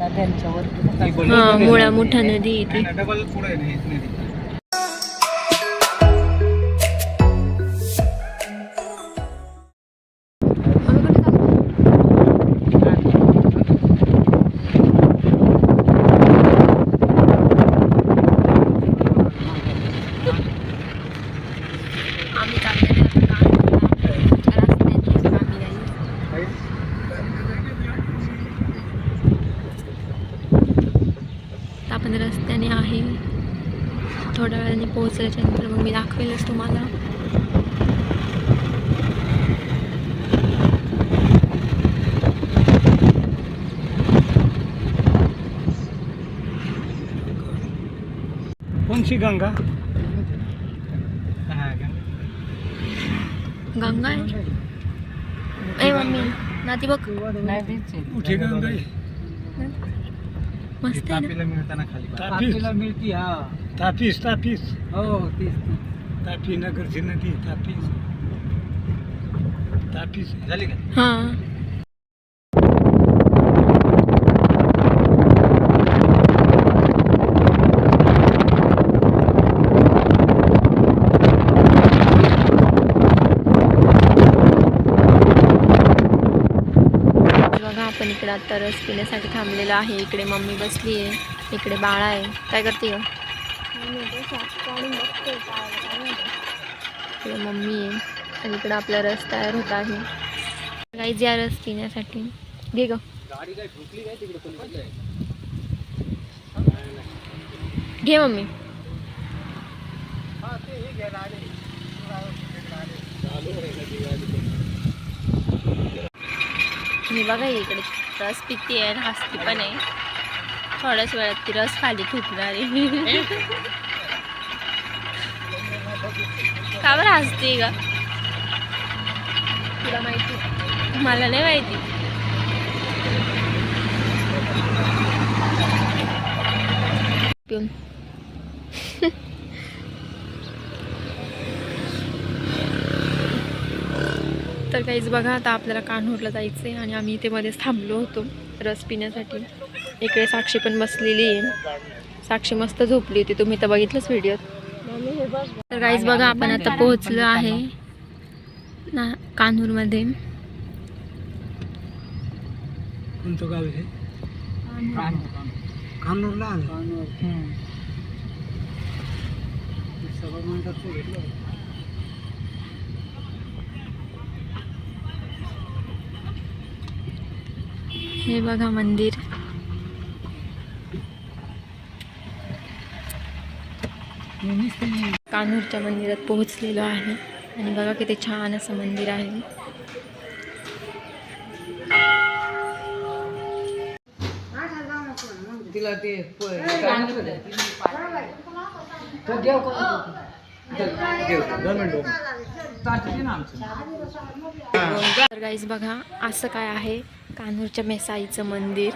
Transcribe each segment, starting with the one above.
हा मुळा मोठा नदी इथे. आपण रस्त्याने आहे, थोड्या वेळाने पोहोचल्याच्या नंतर मग मी दाखवेलच तुम्हाला. कोणची गंगा? गंगा आहे ए मम्मी ना ती बघ. कुठे गंगा आहे? मस्त आहे ना. मिळताना खाली तापीला मिळती. हा तापीस तापीस हो तीच तापी नगरची नदी तापीस. तापीस झाली का? हा आपण इकडे आता रस पिण्यासाठी थांबलेलो आहे. इकडे मम्मी बसली आहे, इकडे बाळा आहे. काय करते ग? इकडे मम्मी आहे आणि इकडे आपला रस तयार होत आहे. काहीच या रस पिण्यासाठी घे ग. घे मम्मी. मी बघा इकडे रस पिती आहे, हसती पण आहे. थोड्याच वेळात ती रस खाली थुकणार आहे. का बरं हसते का? तुला माहिती? मला नाही माहिती. पिऊन तर काहीच बघा, आता आपल्याला कान्होरला जायचं आहे आणि आम्ही इथे मध्येच थांबलो होतो रस पिण्यासाठी. इकडे साक्षी पण बसलेली आहे. साक्षी मस्त झोपली होती, तुम्ही तर बघितलंच व्हिडिओत. तर काहीच बघा, आपण आता पोहोचलो आहे ना कान्होरमध्ये. कोणतं गाव आहे? कान्होरला आलं. हे बघा मंदिर. कान्होरच्या मंदिरात पोहोचलेलो आहे आणि बघा किती छान असं मंदिर आहे. तिला ते तर गाईज बघा, असं काय आहे कान्होरच्या मेसाईचं मंदिर.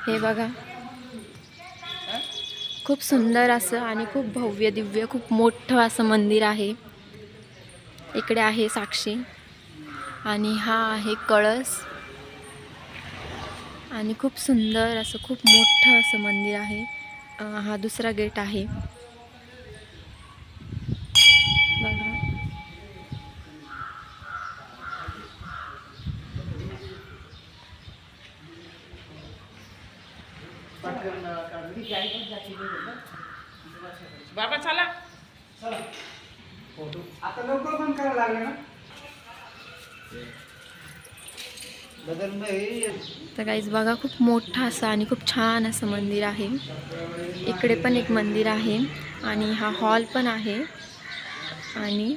हे बघा, खूप सुंदर असं आणि खूप भव्य दिव्य खूप मोठं असं मंदिर आहे. इकडे आहे साक्षी आणि हा आहे कळस आणि खूप सुंदर असं खूप मोठं असं मंदिर आहे. हा दुसरा गेट आहे बघा. बाबा चला आता लवकर बंद करायला लागले ना. तर काहीच बघा, खूप मोठं असं आणि खूप छान असं मंदिर आहे. इकडे पण एक मंदिर आहे आणि हा हॉल पण आहे आणि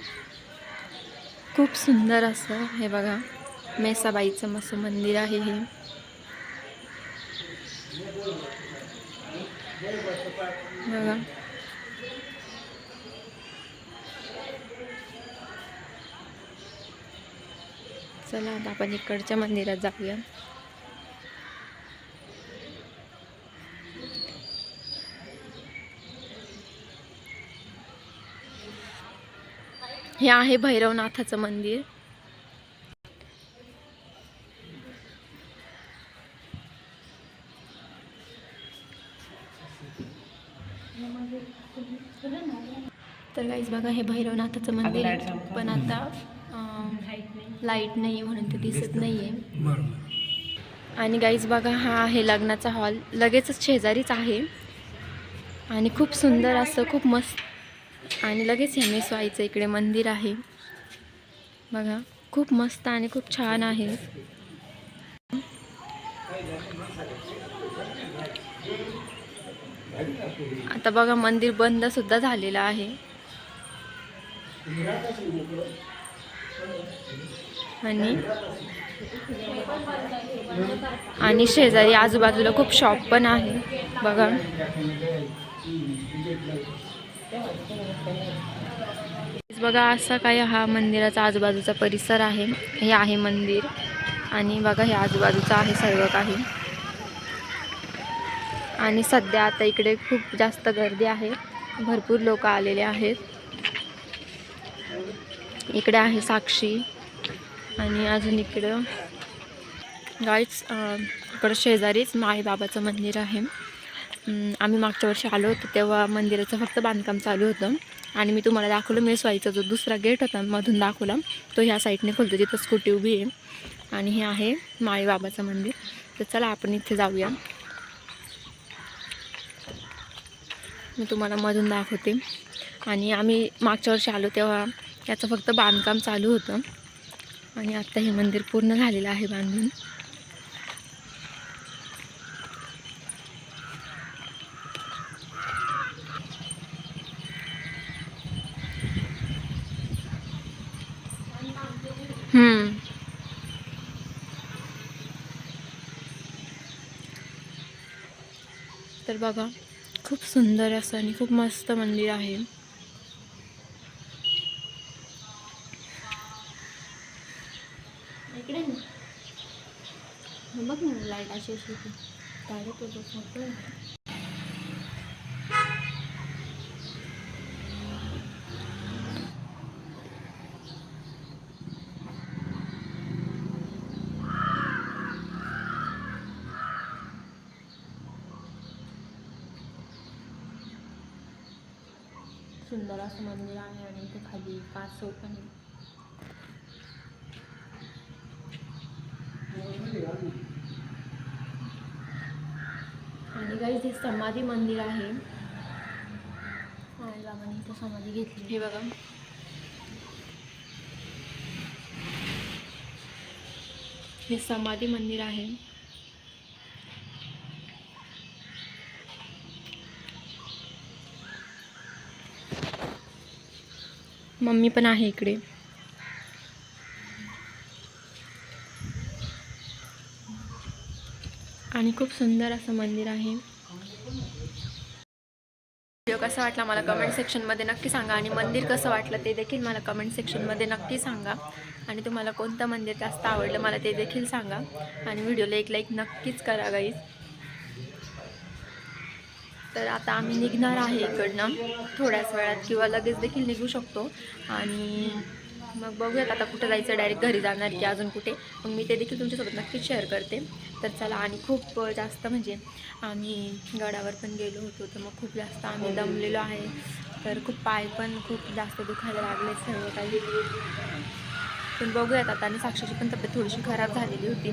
खूप सुंदर असं हे बघा मेसाबाईचं मस्त मंदिर आहे हे. बघा चला आता आपण इकडच्या मंदिरात जाऊया. हे आहे भैरवनाथाचं मंदिर. तर गाईज बघा हे भैरवनाथाचं मंदिर आहे, पण आता लाईट नाही म्हणून ते दिसत नाही आहे. बरोबर. आणि गाईज बघा हा आहे लग्नाचा हॉल, लगेचच शेजारीच आहे आणि खूप सुंदर असं खूप मस्त. आणि लगेच MS वाईचं इकडे मंदिर आहे बघा, खूप मस्त आणि खूप छान आहे. आता बघा मंदिर बंद सुद्धा झालेलं आहे. आणि शेजारी आजूबाजूला खूप शॉप पण आहे बघा. बघा असा काही हा मंदिराचा आजूबाजूचा परिसर आहे. हे आहे मंदिर आणि बघा हे आजूबाजूचं आहे सर्व काही. आणि सध्या आता इकडे खूप जास्त गर्दी आहे, भरपूर लोक आलेले आहेत. इकडे आहे साक्षी आणि अजून इकडं गाईच इकडं शेजारीच माईबाबाचं मंदिर आहे. आम्ही मागच्या वर्षी आलो होतो तेव्हा मंदिराचं फक्त बांधकाम चालू होतं आणि मी तुम्हाला दाखवलं मेसवाईचा जो दुसरा गेट होता मधून दाखवला तो ह्या साईडने खोलतो जिथं स्कूटी उभी आहे. आणि हे आहे माईबाबाचं मंदिर. तर चला आपण इथे जाऊया, मी तुम्हाला मधून दाखवते. आणि आम्ही मागच्या वर्षी आलो तेव्हा याचं फक्त बांधकाम चालू होतं आणि आत्ता हे मंदिर पूर्ण झालेलं आहे बांधून. तर बघा खूप सुंदर असं आणि खूप मस्त मंदिर आहे. इकडे बघ ना लाईट अशी सुंदर असं मंदिर आहे आणि इथे खाली कासव पण आहे. आणि गाईज हे समाधी मंदिर आहे. बाबांनी इथे समाधी घेतली, हे बघा. हे समाधी मंदिर आहे. मम्मी पण आहे इकडे. आणि खूप सुंदर असं मंदिर आहे. व्हिडिओ कसा वाटला मला कमेंट सेक्शनमध्ये नक्की सांगा आणि मंदिर कसं वाटलं ते देखील मला कमेंट सेक्शनमध्ये नक्की सांगा. आणि तुम्हाला कोणतं मंदिर जास्त आवडलं मला ते देखील सांगा. आणि व्हिडिओला एक लाईक नक्कीच करा गाईज. तर आता आम्ही निघणार आहे इकडनं थोड्याच वेळात किंवा लगेच देखील निघू शकतो. आणि मग बघूयात आता कुठं जायचं, डायरेक्ट घरी जाणार की अजून कुठे, मग मी ते देखील तुमच्यासोबत नक्कीच शेअर करते. तर चला. आणि खूप जास्त म्हणजे आम्ही गडावर पण गेलो होतो तर मग खूप जास्त आम्ही दमलेलो आहे. तर खूप पाय पण खूप जास्त दुखायला लागले सर्व काही. पण बघूयात आता. आणि साक्षीची पण तब्येत थोडीशी खराब झालेली होती,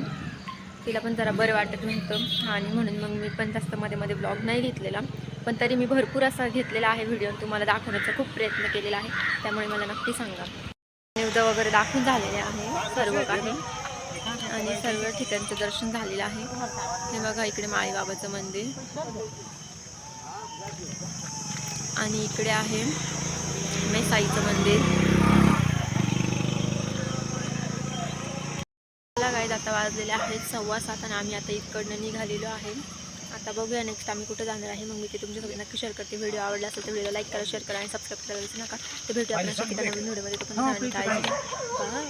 तिला पण जरा बरं वाटत नव्हतं आणि म्हणून मग मी पण जास्त मध्ये मध्ये ब्लॉग नाही घेतलेला. पण तरी मी भरपूर असा घेतलेला आहे व्हिडिओ, तुम्हाला दाखवण्याचा खूप प्रयत्न केलेला आहे. त्यामुळे मला नक्की सांगा. निवद वगैरे दाखवून झालेले आहे सर्व काही आणि सर्व ठिकाणचं दर्शन झालेलं आहे. हे बघा इकडे माळीबाबाचं मंदिर आणि इकडे आहे मेसाईचं मंदिर. गाईज आता वाजलेले आहेत 7:15 आणि आम्ही आता इकडनं निघालेलो आहे. आता बघूया नेक्स्ट आम्ही कुठं जाणार आहे, मग मी ते तुमच्यासोबत नक्की शेअर करते. व्हिडिओ आवडला असेल तर व्हिडिओ लाईक करा, शेअर करा आणि सबस्क्राईब करायला विसरू नका. तर भेटूया आपण नवीन व्हिडिओमध्ये. तो पण काळजी घ्या. बाय.